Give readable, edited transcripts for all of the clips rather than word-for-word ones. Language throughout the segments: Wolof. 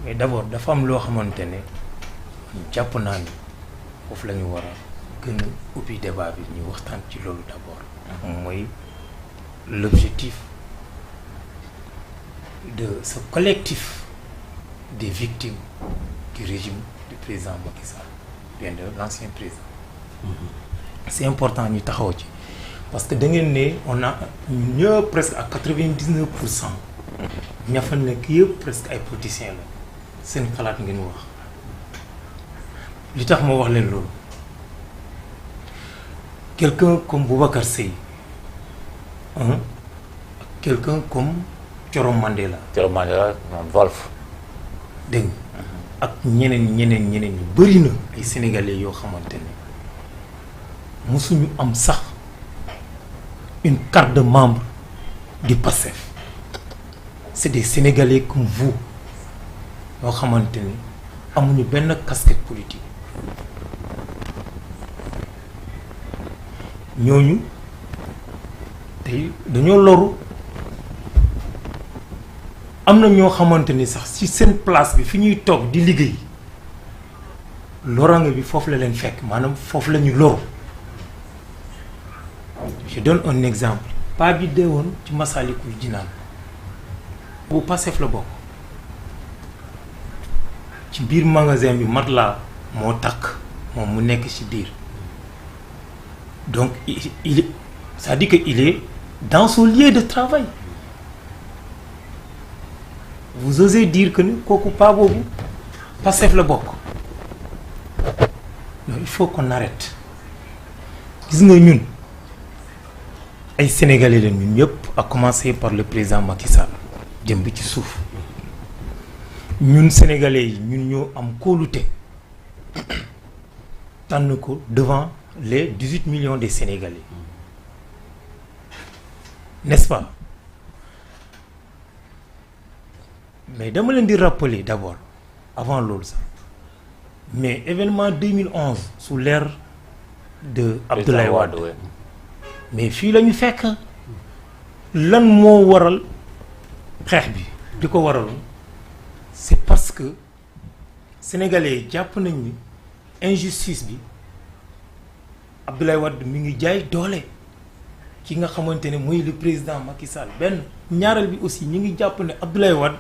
mais d'abord dafa am loo xamante ne jàpp naa ni foofu la ñu war a gën a ubbi débat bi ñu waxtaan ci loolu d'abord. mooy l'objectif de ce collectif des victimes du régime du président Macky Sall, bien de l'ancien président. C'est important ñu taxaw ci parce que da ngeen ne on a ñëpp presque à 99% ña fa nekk yëpp presque ay politiciens la seen xalaat ngeen wax li tax ma wax leen loolu quelqu'un comme Boubacar Seye quelqu'un comme Thioro Mandela. Thioro Mandela moom Wolf. dégg ak ñeneen ñu bëri na ay sénégalais yoo xamante ne mosuñu am sax une carte de membre du PASTEF. C'est des sénégalais comme vous yoo xamante ni amuñu benn casquette politique ñooñu tey dañoo loru. am na ñoo xamante ni sax ci seen place bi fi ñuy toog di liggéey loraange bi foofu la leen fekk maanaam foofu la ñu loru. Je donne un exemple. paa bi dee woon ci Massalikul Jinaan bu Pastef la bokk ci biir magasin bi matelas moo takk moom mu nekk ci biir donc il c'est-à-dire que il est dans son lieu de travail. Vous osez dire que ni kooku pas boobu Pastef la bokk. Non, il faut qu'on arrête. Gis nga ñun ay sénégalais la ñun ñëpp à commencer par le président Macky Sall jëm bi ci suuf ñun sénégalais yi ñun ñoo am kóolute tànn ko devant les 18 millions de sénégalais, n'est-ce pas? Mais dama leen di rappeler d'abord avant loolu sax mais événement 2011 sous l'ère de Abdoulaye Wade mais fii la ñu fekk lan moo waral xeex bi di ko waraloon c'est parce que sénégalais yi jàpp nañ ni injustice bi Abdoulaye Wade mi ngi jaay doole ki nga xamante ne mooy le président Macky Sall benn ñaareel bi aussi ñi ngi jàpp ne Abdoulaye Wade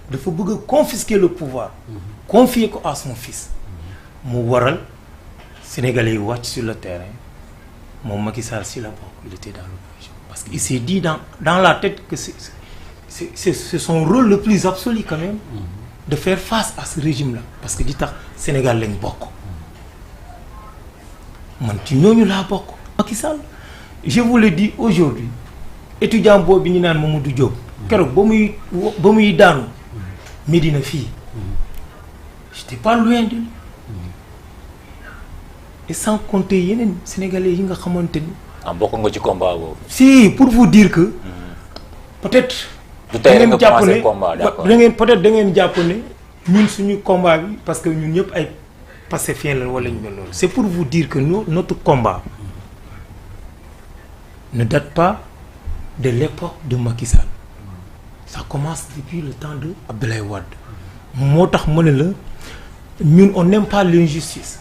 dafa bëgg a confisquer le pouvoir confier ko à son fils mu waral sénégalais yi wàcc sur le terrain moom Macky Sall si la bokk il était dans l'opposition parce que il s'est dit dans la tête que c'est son rôle le plus absolu quand même de faire face à ce régime là parce que di tax Sénégal lañ bokk man ci ñooñu laa bokk. Macky Sall je vous le dis aujourd'hui étudiant boobu ñu naan Mamadou Diop keroog ba muy daanu Médina fii j'étais pas loin de lui et sans compter yeneen sénégalais yi nga xamante ni. bokk nga ci combat boobu. si pour vous dire que peut-être. du tey rek nga commencé combat d'accord da ngeen peut-être da ngeen jàpp ne ñun suñu combat bi parce que ñun ñëpp ay pacifiens la wala ñu mel noonu. c'est pour vous dire que notre combat ne date pas de l'époque de Macky Sall. Ça commence depuis le temps de Abdoulaye Wade moo tax ma ne la ñun on n'aime pas l'injustice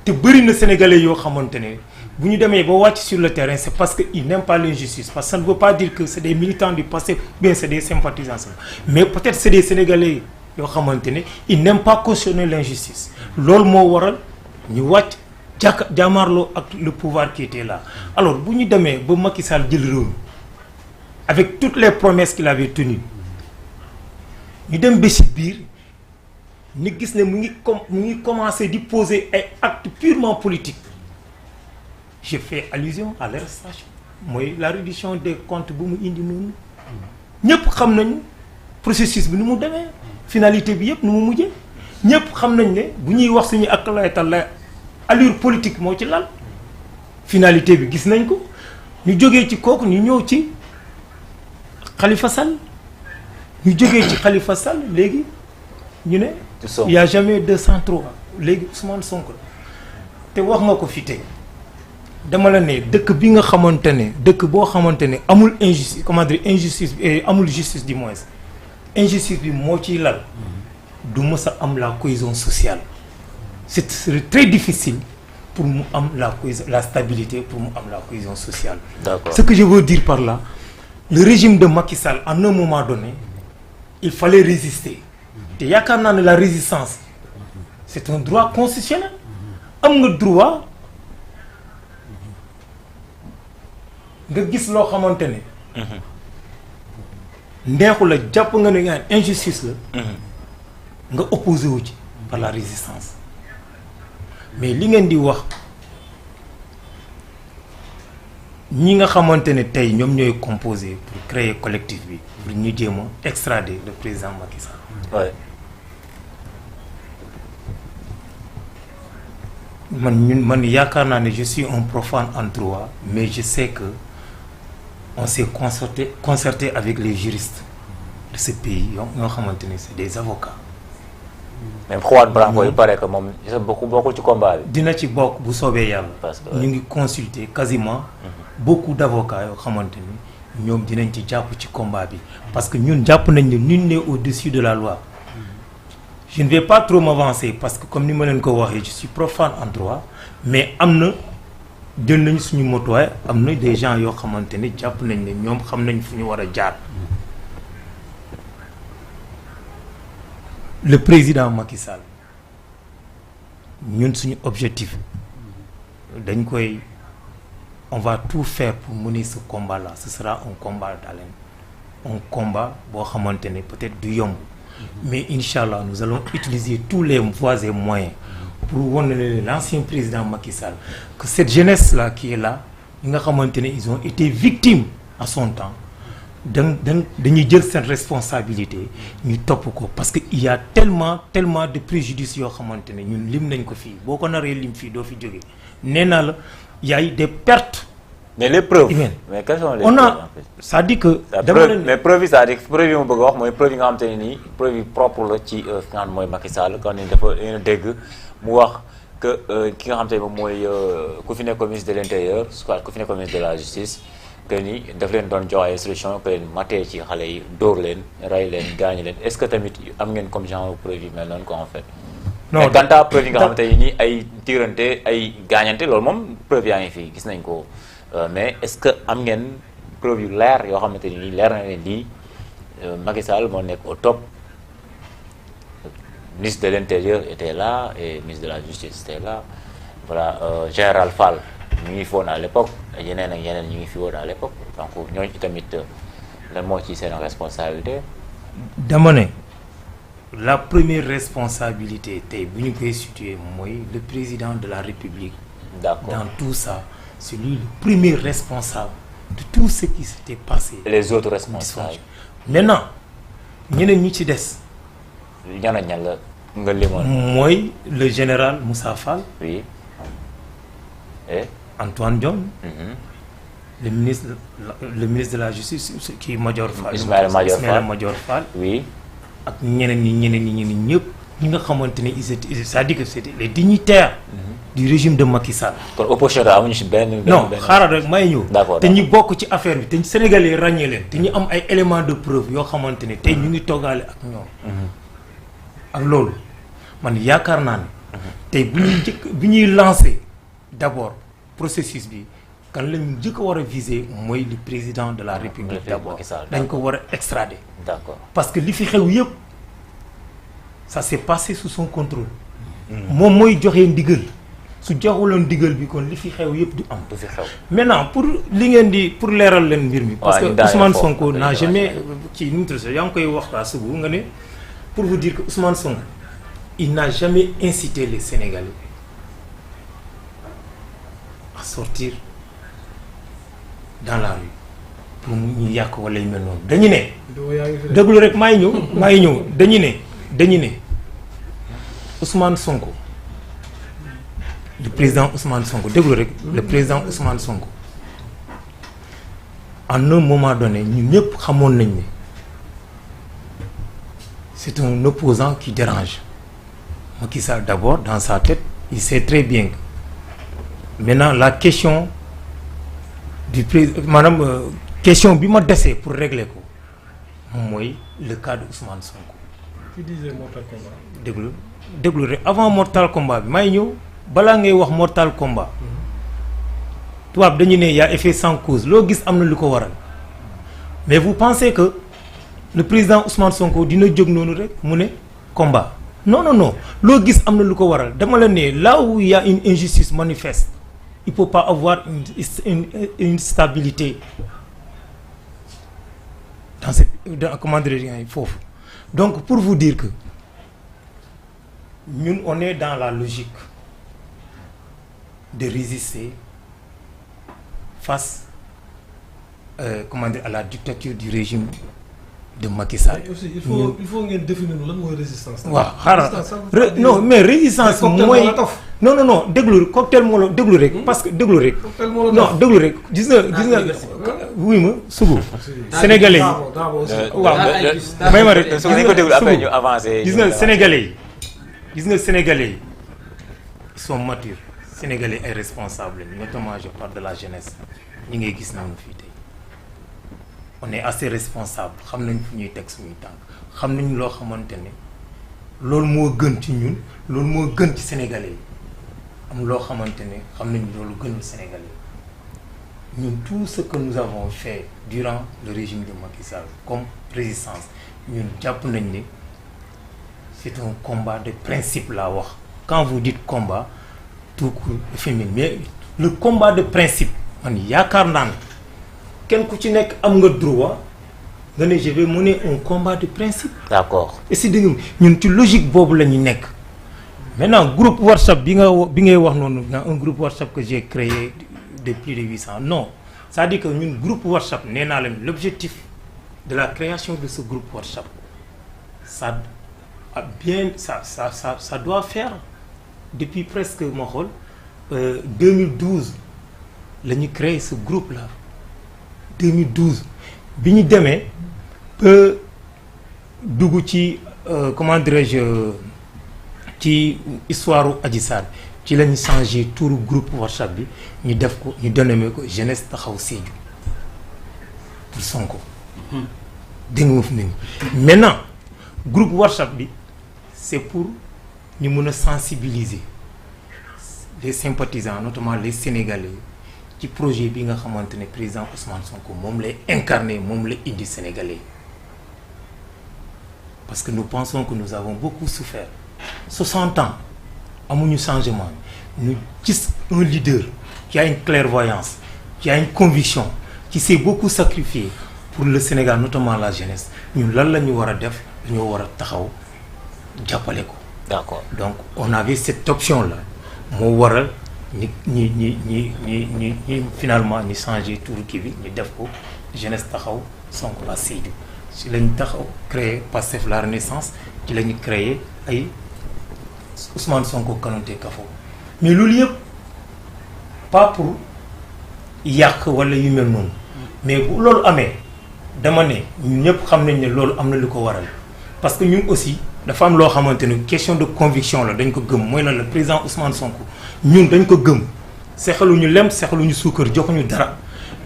te bëri na sénégalais yoo xamante ne bu ñu demee ba wàcc sur le terrain c'est parce que ils n'aiment pas l'injustice parce que ça ne veut pas dire que c'est des militants du passé ou bien c'est des sympathisants mais peut-être c'est des sénégalais yoo xamante ne ils n'aiment pas cautionner l'injustice loolu moo waral ñu wàcc jàmmaarloo ak le pouvoir qui était là alors bu ñu demee ba Macky Sall jël réew mi avec toutes les promesses qu'il avait tenues ñu dem ba ci biir ñu gis ne mu ngi commencer di poser ay actes purement politiques j'ai fait allusion à l'arrestation mooy la reddition des comptes bu mu indi noonu ñëpp xam nañu processus bi nu mu demee finalité bi yëpp nu mu mujjee ñëpp xam nañ ne bu ñuy wax suñu ak laytal la allure politique moo ci lal finalité bi gis nañ ko ñu jógee ci kooku ñu ñëw ci Khalifa Sall ñu jógee ci Khalifa Sall léegi ñu ne il y a jamais 203 léegi Ousmane Sonko te wax nga ko fi tey dama la ne dëkk bi nga xamante ne dëkk boo xamante ne amul injustice comment dire injustice amul justice du moins injustice bi moo ciy lal du mës a am la cohésion sociale c'est très difficile pour mu am la stabilité pour mu am la cohésion sociale. D'accord. Ce que je veux dire par là, le régime de Macky Sall à un moment donné il fallait résister te yaakaar naa ne la résistance c'est un droit constitutionnel am nga droit nga gis loo xamante ne neexu la jàpp nga ne nga injustice la nga opposé wu ci par la résistance mais li ngeen di wax ñi nga xamante ne tey ñoom ñooy composé pour créer collectif bi pour ñu jéem a extrader le président Macky Sall. Ouais. man yaakaar naa ne je suis un profane en droit mais je sais que on s'est concerté avec les juristes de ce pays ñoo xamante ne c'est des avocats. même Juan Branco il paraît que moom bokkul ci combat bi. dina ci bokk bu soobee yàlla. parce que ñu ngi consulter quasiment beaucoup d'avocats yoo xamante ni ñoom dinañ ci jàpp ci combat bi parce que ñun jàpp nañ ne nul n'est au-dessus de la loi. Je ne vais pas trop m'avancer parce que comme ni ma leen ko waxee je suis profane en droit mais am na jël nañ suñu motuwaay am na des gens yoo xamante ni jàpp nañ ne ñoom xam nañ fu ñu war a jaar. Le président Macky Sall ñun suñu objectif dañ koy on va tout faire pour mener ce combat là ce sera un combat d'haleine un combat boo xamante ne peut-être du yomb. Mais Inch'Allah, nous allons utiliser tous les voies et moyens pour voir l'ancien président Macky Sall que cette jeunesse-là qui est là, ils ont été victimes à son temps. Dañuy jël cette responsabilité ñu topp ko parce que il y a tellement de préjudices yoo xamante ne ñun lim nañ ko fii boo ko naree lim fii doo fi jógee nee naa la y a eu des pertes. mais les preuves. mais quelles sont les preuves en fait? Ça dit que. mais preuve yi c'est-à-dire preuve yi ma bëgg a wax mooy preuve yi nga xamante ne nii preuve yi propre la ci ki nga xam mooy Macky Sall quand ni dafa leen a dégg mu wax que ki nga xamante ne moom mooy ku fi nekk ministre de l'intérieur soit ku fi nekk ministre de la justice que ni daf leen doon jox ay solution que leen matee ci xale yi dóor leen rey leen gaañ leen est-ce que tamit am ngeen comme genre preuve yi mel noonu quoi en fait. non mais quant à preuve yi nga xamante ne nii ay tirante ay gaañante loolu moom preuve yaa ngi fii gis nañ ko. Mais est-ce que am ngeen preuve yu leer yoo xamante ni nii leer na leen lii Macky Sall moo nekk au top ministre de l'intérieur était là et ministre de la justice était là voilà général Fall ñu ngi fi woon à l'époque yeneen ak yeneen ñu ngi fi woon à l'époque donc ñooñu itamit lan moo ci seen responsabilité. dama ne la première responsabilité tey bu ñu koy situer mooy le président de la République. D'accord. Dans tout ça. C'est lui le premier responsable de tout ce qui s'était passé. Et les autres responsables. Maintenant ñeneen ñi ci des. ñan la nga limoon. mooy le général Moussa Fall. Oui. Et Antoine Diome. Le ministre de la justice qui Madior Fall. Ismaïla Madior Fall. Oui. ak ñeneen ñi ñëpp ñi nga xamante ne c'est-à-dire que c'était les dignitaires. du régime de Macky Sall. kon opposition da amuñu ci benn. non xaaral rek may ñëw. d'accord te ñi bokk ci affaire bi te Sénégalais yi ràññee leen te ñu am ay éléments de preuve yoo xamante ne tey ñu ngi toggaale ak ñoom. ak loolu man yaakaar naa ne. tey bu ñuy lancer d'abord processus bi kan la ñu njëkk a war a viser mooy le président de la République d'abord dañ ko war a extrader. d'accord parce que li fi xew yëpp ça s'est passé sous son contrôle. moom mooy joxe ndigal. su joxuloon digal bi kon li fi xew yëpp du am. du fi xew maintenant pour li ngeen di pour leeral leen mbir mi. parce que Ousmane Sonko n'a jamais ci nutrition yaa ngi koy wax waa sugu nga ne pour vous dire que Ousmane Sonko il n'a jamais incité les Sénégalais à sortir dans la rue pour ñu yàq wala yu mel noonu dañu ne. déglu rek maa ngi ñëw dañu ne Ousmane Sonko. Le président Ousmane Sonko déglu rek le président Ousmane Sonko en un moment donné ñun ñëpp xamoon nañ ne c'est un opposant qui dérange Macky Sall d'abord dans sa tête il sait très bien que maintenant la question du président question bi ma desee pour régler ko moom mooy le cas de Ousmane Sonko qui disait Mortal Kombat. déglu rek avant Mortal Kombat bi may ñëw balaa ngay wax Mortal Kombat tubaab dañu ne y a effet sans cause loo gis am na lu ko waral mais vous pensez que le président Ousmane Sonko dina jóg noonu rek mu ne combat non loo gis am na lu ko waral dama la ne là où il y a une injustice manifeste il peut pas avoir une stabilité dans cette comment dirais-je foofu donc pour vous dire que ñun on est dans la logique de résister face comment dire à la dictature du régime de Macky Sall. Mais aussi il faut ngeen définir lan mooy résistance. waaw xaaral non mais résistance mooy non déglu cocktail moo la déglu rek parce que déglu rek. non déglu rek gis nga wuy ma sugu. sénégalais yi waaw may ma rek su ko déglu après ñu avancer. gis nga sénégalais yi ils sont matures sénégalais ay responsables notamment je parle de la jeunesse ñi ngay gis nañu fii tey on est assez responsable xam nañ fu ñuy teg suñuy tànk xam nañ loo xamante ne loolu moo gën ci ñun loolu moo gën ci sénégalais yi am loo xamante ne xam nañ loolu gënul sénégalais yi ñun tout ce que nous avons fait durant le régime de Macky Sall comme résistance ñun jàpp nañ ne c'est un combat de principe laa wax quand vous dites combat tout court féminin mais le combat de principe man yaakaar naa ne kenn ku ci nekk am nga droit nga ne je vais mener un combat de principe. d'accord. et si dégg ñun ci logique boobu la ñu nekk maintenant groupe WhatsApp bi ngay wax noonu un groupe WhatsApp que j'ai créé de plus de 800 non c'est-à-dire que ñun groupe WhatsApp nee naa leen l'objectif de la création de ce groupe WhatsApp ça doit faire depuis presque moo xool 2012 la ñu créé ce groupe là 2012 bi ñu demee ba dugg ci comment dirais-je ci histoire Adji Sarr ci la ñu changé turu groupe WhatsApp bi ñu def ko ñu dénommé ko jeunesse taxaw Sédhiou pour Sonko. dégg nga ma fi mu ne maintenant groupe WhatsApp bi c'est pour ñu mën a sensibiliser les sympathisants notamment les Sénégalais ci projet bi nga xamante ne président Ousmane Sonko moom lay incarner moom lay indi Sénégalais parce que nous pensons que nous avons beaucoup souffert 60 ans amuñu changement ñu gis un leader qui a une clairvoyance qui a une conviction qui s'est beaucoup sacrifié pour le Sénégal notamment la jeunesse ñun lan la ñu war a def dañoo war a taxaw jàppale ko. d'accord donc on avait cette option là moo waral ñi finalement ñu changé tour kii bi ñu def ko jeunesse taxaw Sonko la Sédhiou ci lañ taxaw créé Pastef la Renaissance ci la ñu créé ay Ousmane Sonko Kanouté Kafo mais loolu yëpp pas pour yàq wala yu mel noonu mais bu loolu amee dama ne ñun ñëpp xam nañ ne loolu am na lu ko waral parce que ñun aussi dafa am loo xamante ne question de conviction la dañ ko gëm mooy lan la président Ousmane Sonko ñun dañ ko gëm sexaluñu lem sexaluñu suukar joxuñu dara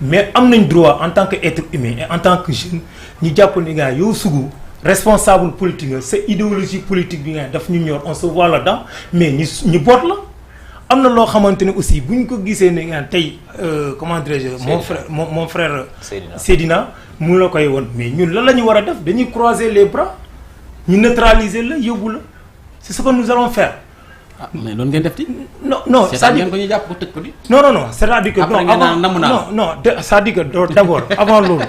mais am nañ droit en tant que être humain et en tant que jeune ñu jàpp ni nga yow sugu responsable politique nga sa idéologie politique bi nga daf ñu ñor on se voit là-dedans mais ñu boot la am na loo xamante ne aussi bu ñu ko gisee ne nga tey comment dirais-je mon frère Seydina mu la koy woon mais ñun lan la ñu war a def dañuy croiser les bras ñu neutraliser la yóbbu la c'est ce que nous allons faire. ah mais loolu ngeen def ti non c'est-à-dire ngeen ko ñu jàpp ko tëj ko di. non c'est-à-dire que après non c'est-à-dire que d'abord avant loolu